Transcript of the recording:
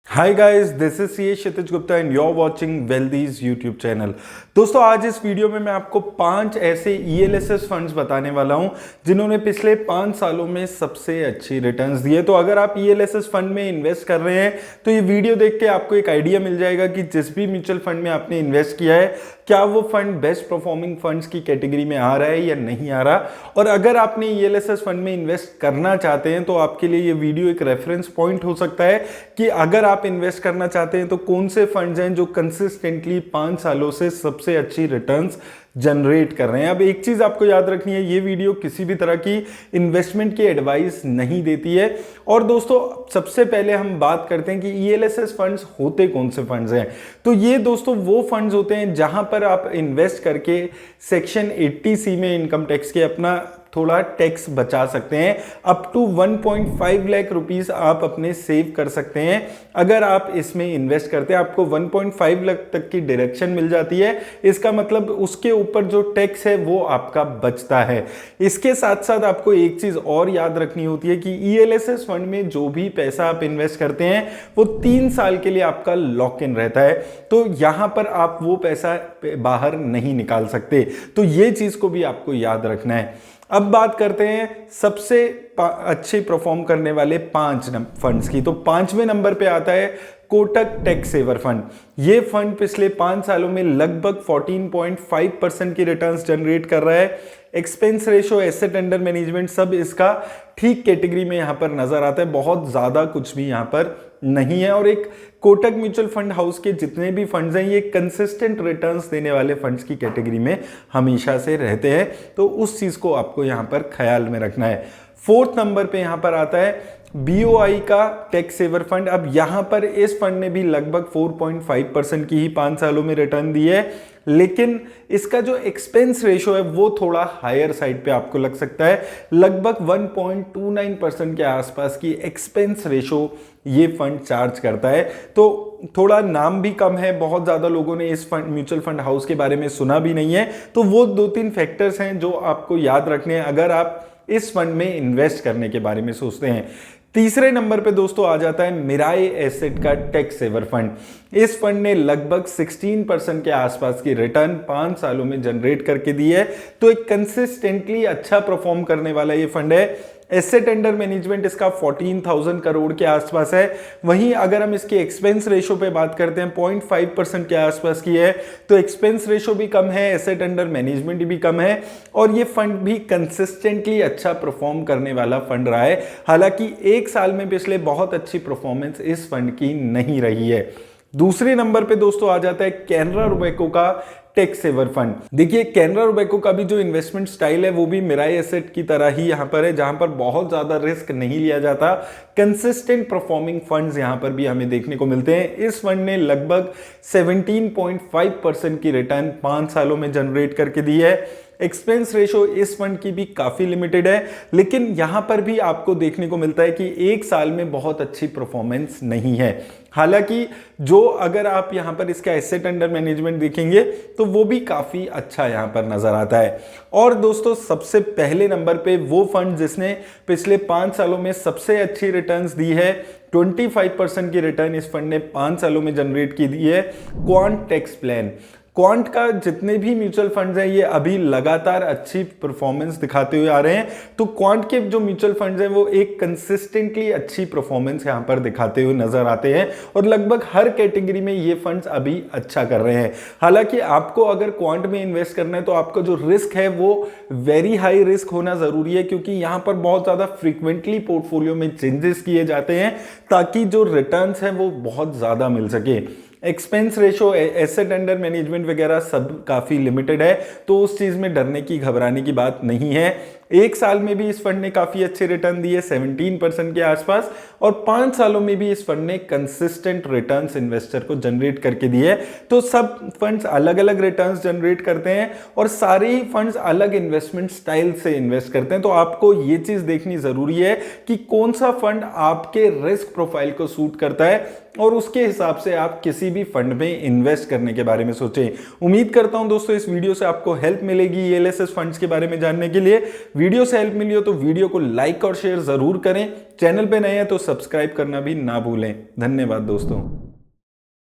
Hi guys, this is C Kshitij Gupta and you are watching Wealthies YouTube channel. दोस्तों, आज इस video में मैं आपको 5 ऐसे ELSS फंड्स बताने वाला हूं जिन्होंने पिछले 5 सालों में सबसे अच्छी रिटर्न्स दिए। तो अगर आप ELSS फंड में इन्वेस्ट कर रहे हैं तो ये वीडियो देख के आपको एक आइडिया मिल जाएगा कि जिस भी म्यूचुअल फंड में आपने इन्वेस्ट किया है, क्या वो फंड बेस्ट परफॉर्मिंग फंड्स की कैटेगरी में आ रहा है या नहीं आ रहा। और अगर आपने ELSS फंड में इन्वेस्ट करना चाहते हैं तो आपके लिए ये वीडियो एक रेफरेंस पॉइंट हो सकता है कि अगर आप इन्वेस्ट करना चाहते हैं तो कौन से फंड्स हैं जो कंसिस्टेंटली 5 सालों से सबसे अच्छी रिटर्न्स जनरेट कर रहे हैं। अब एक चीज आपको याद रखनी है, ये वीडियो किसी भी तरह की इन्वेस्टमेंट की एडवाइस नहीं देती है। और दोस्तों, सबसे पहले हम बात करते हैं कि ELSS फंड्स होते कौन से फंड्स हैं। तो ये दोस्तों वो फंड्स होते हैं जहां पर आप इन्वेस्ट करके सेक्शन 80C में इनकम टैक्स के अपना थोड़ा टैक्स बचा सकते हैं। अप टू 1.5 लाख रुपीस आप अपने सेव कर सकते हैं अगर आप इसमें इन्वेस्ट करते हैं। आपको 1.5 लाख तक की डायरेक्शन मिल जाती है। इसका मतलब उसके ऊपर जो टैक्स है वो आपका बचता है। इसके साथ साथ आपको एक चीज और याद रखनी होती है कि ELSS फंड में जो भी पैसा आप इन्वेस्ट करते हैं वो 3 साल के लिए आपका लॉक इन रहता है। तो यहां पर आप वो पैसा बाहर नहीं निकाल सकते। तो ये चीज को भी आपको याद रखना है। अब बात करते हैं सबसे अच्छे परफॉर्म करने वाले 5 फंड्स की। तो 5वें नंबर पे आता है कोटक टैक्स सेवर फंड। ये फंड पिछले 5 सालों में लगभग 14.5% की रिटर्न्स जनरेट कर रहा है। Expense ratio, asset under management सब इसका ठीक कैटेगरी में यहां पर नजर आता है। बहुत ज्यादा कुछ भी यहां पर नहीं है। और एक कोटक म्यूचुअल फंड हाउस के जितने भी फंड्स हैं ये कंसिस्टेंट रिटर्न्स देने वाले फंड्स की कैटेगरी में हमेशा से रहते हैं। तो उस चीज को आपको यहां पर ख्याल में रखना है। 4th नंबर पे यहां पर आता है BOI का टैक्स सेवर फंड। अब यहां पर इस फंड ने भी लगभग 4.5% की ही 5 सालों में रिटर्न दी है, लेकिन इसका जो एक्सपेंस रेशो है वो थोड़ा हायर साइड पे आपको लग सकता है। लगभग 1.29% के आसपास की एक्सपेंस रेशो ये फंड चार्ज करता है। तो थोड़ा नाम भी कम है, बहुत ज्यादा लोगों ने इस फंड म्यूचुअल फंड हाउस के बारे में सुना भी नहीं है। तो वो 2-3 फैक्टर्स हैं जो आपको याद रखने हैं अगर आप इस फंड में इन्वेस्ट करने के बारे में सोचते हैं। तीसरे नंबर पे दोस्तों आ जाता है मिराई एसेट का टैक्स सेवर फंड। इस फंड ने लगभग 16% के आसपास की रिटर्न 5 सालों में जनरेट करके दी है। तो एक कंसिस्टेंटली अच्छा परफॉर्म करने वाला ये फंड है। एसेट अंडर मैनेजमेंट इसका 14,000 करोड़ के आसपास है। वहीं अगर हम इसके एक्सपेंस रेशो पे बात करते हैं 0.5% के आसपास की है। तो एक्सपेंस रेशो भी कम है, एसेट अंडर मैनेजमेंट भी कम है और ये फंड भी कंसिस्टेंटली अच्छा परफॉर्म करने वाला फंड रहा है। हालांकि 1 साल में पिछले बहुत अच्छी परफॉर्मेंस इस फंड की नहीं रही है। दूसरे नंबर पे दोस्तों आ जाता है कैनरा रोबेको का टैक्स सेवर फंड। देखिए, कैनरा रोबेको का भी जो इन्वेस्टमेंट स्टाइल है वो भी मिराई एसेट की तरह ही यहां पर है, जहां पर बहुत ज्यादा रिस्क नहीं लिया जाता। कंसिस्टेंट परफॉर्मिंग फंड्स यहां पर भी हमें देखने को मिलते हैं। इस फंड ने लगभग 17.5% की रिटर्न 5 सालों में जनरेट करके दी है। एक्सपेंस रेशो इस फंड की भी काफी लिमिटेड है, लेकिन यहां पर भी आपको देखने को मिलता है कि 1 साल में बहुत अच्छी परफॉर्मेंस नहीं है। हालांकि जो अगर आप यहां पर इसका एसेट अंडर मैनेजमेंट देखेंगे तो वो भी काफी अच्छा यहां पर नजर आता है। और दोस्तों, सबसे पहले नंबर पे वो फंड जिसने पिछले 5 सालों में सबसे अच्छी रिटर्न्स दी है, 25% की रिटर्न इस फंड ने 5 सालों में जनरेट की दी है, क्वांट टैक्स प्लान। क्वांट का जितने भी म्यूचुअल फंड्स हैं ये अभी लगातार अच्छी परफॉर्मेंस दिखाते हुए आ रहे हैं। तो क्वांट के जो म्यूचुअल फंड्स हैं वो एक कंसिस्टेंटली अच्छी परफॉर्मेंस यहां पर दिखाते हुए नजर आते हैं और लगभग हर कैटेगरी में ये फंड्स अभी अच्छा कर रहे हैं। हालांकि आपको अगर क्वांट में इन्वेस्ट करना है तो आपका जो रिस्क है वो वेरी हाई रिस्क होना जरूरी है, क्योंकि यहां पर बहुत ज्यादा फ्रीक्वेंटली पोर्टफोलियो में चेंजेस किए जाते हैं ताकि जो रिटर्न्स है वो बहुत ज्यादा मिल सके। Expense ratio, asset under management वगैरह सब काफी लिमिटेड है, तो उस चीज में डरने की घबराने की बात नहीं है। 1 साल में भी इस फंड ने काफी अच्छे रिटर्न दिए 17% के आसपास, और 5 सालों में भी इस फंड ने कंसिस्टेंट रिटर्न्स इन्वेस्टर को जनरेट करके दिए। तो सब फंड्स अलग अलग रिटर्न्स जनरेट करते हैं और सारे ही फंड्स अलग इन्वेस्टमेंट स्टाइल से इन्वेस्ट करते हैं। तो आपको ये चीज देखनी जरूरी है कि कौन सा फंड आपके रिस्क प्रोफाइल को सूट करता है और उसके हिसाब से आप किसी भी फंड में इन्वेस्ट करने के बारे में सोचें। उम्मीद करता हूं दोस्तों इस वीडियो से आपको हेल्प मिलेगी ELSS फंड्स के बारे में जानने के लिए। वीडियो से हेल्प मिली हो तो वीडियो को लाइक और शेयर जरूर करें। चैनल पे नए हैं तो सब्सक्राइब करना भी ना भूलें। धन्यवाद दोस्तों।